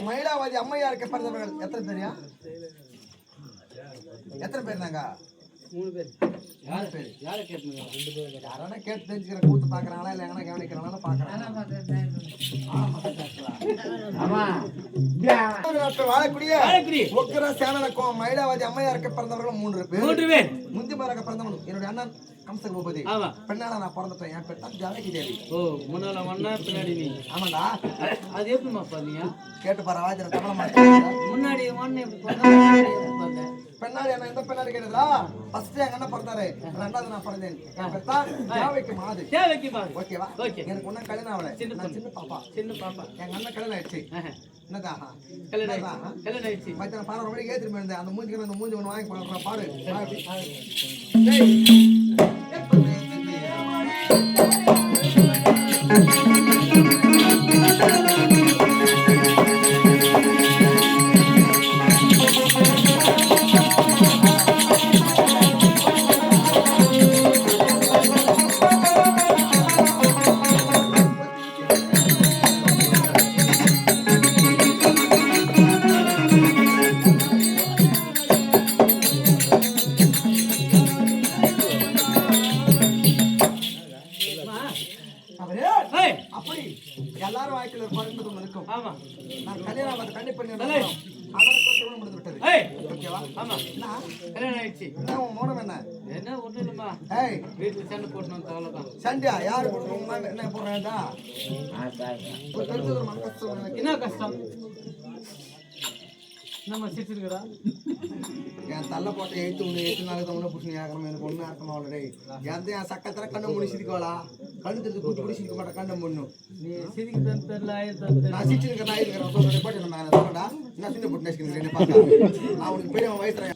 மயிலாவதி அம்மையாருக்கு பிறந்தவர்கள் எத்தனை பேரியா? எத்தனை பேர் நாங்க? 3 பேர். யாரு பேர்? யாரை கேட்பீங்க? 2 பேர். யாரான கேட்டு தெரிஞ்சுக்கிற கூத்து பாக்குறாங்களா இல்ல எங்கனா கவனிக்கிறாங்களா பாக்குறாங்க. ஆமா. வாழக்கூடிய உக்கிர சேனனுக்கும் மயிலாவதி அம்மையாருக்கு பிறந்தவர்கள் 3 பேர். 3 பேர். முந்திமாராக பிறந்தவன் என்னுடைய அண்ணன் கம்சன் பூபதி. ஆமா. பெண்ணால நான் பிறந்துட்டேன். என் பேர் தான் ஜானகி தேவி. ஓ, முன்னால ஒண்ணா பின்னாடி நீ. ஆமாடா. அது எப்படிமா பண்ணீங்க? கேட்டு பாரு ராஜர தமிழ மாட்டேங்க. முன்னாடி ஒண்ணே பிறந்த. பெண்ணாடி என்ன இந்த பெண்ணாடி கேக்குதா? ஃபர்ஸ்ட் எங்க அண்ணன் பிறந்தாரு. ரெண்டாவது நான் பிறந்தேன். என் பேர் தான் ஜானகி மாது. ஜானகி மாது. ஓகேவா? ஓகே. எனக்கு ஒண்ணு கல்யாணம் ஆவல. சின்ன பாப்பா. சின்ன பாப்பா. எங்க அண்ணன் கல்யாணம் ஆயிடுச்சு. என்னடா? கல்யாணம் ஆயிடுச்சு. மச்சான் பாரு ரொம்ப ஏத்திட்டு இருந்தேன். அந்த மூஞ்சிக்கு அந்த மூஞ்சி ஒண்ணு வாங்கி போறேன் பாடு. எல்லாரும் வாய்க்குள்ள பறந்து இருக்கும். ஆமா, நான் கல்யாணம் வந்து கண்டிப்பா பண்ணி அதற்கு முடிந்து விட்டது. ஓகேவா? ஆமா, நான் கல்யாணம் ஆயிடுச்சு. நான் மௌனம் என்ன ஒண்ணு இல்லம்மா. ஏய், வீட்ல சண்டை போடணும் அவ்வளவுதான். சண்டையா? யாரு போடுறோம்? என்ன போடுறேன்டா? என்ன கஷ்டம்? நம்ம சிரிச்சிருக்கா? என் தள்ள போட்ட 8 நாளுக்கு ஒண்ணு புடிச்சு ஆகணும். எனக்கு ஒண்ணு அர்த்தமா ஆல்ரெடி என் சக்கத்துல கண்ணை மூடி சிரிக்கவாளா? கண்ணு தெரிஞ்சு கூட்டி கூட சிரிக்க மாட்டேன். கண்ணை மூடணும். நீ சிரிக்க தெரியல. நான் சிரிச்சிருக்கேன். நான் இருக்கிறேன். சொல்றேன் போட்டு நம்ம சொல்லடா. நான் சின்ன போட்டு நேசிக்கிறேன். பார்க்க நான் உனக்கு பெரிய வயசுல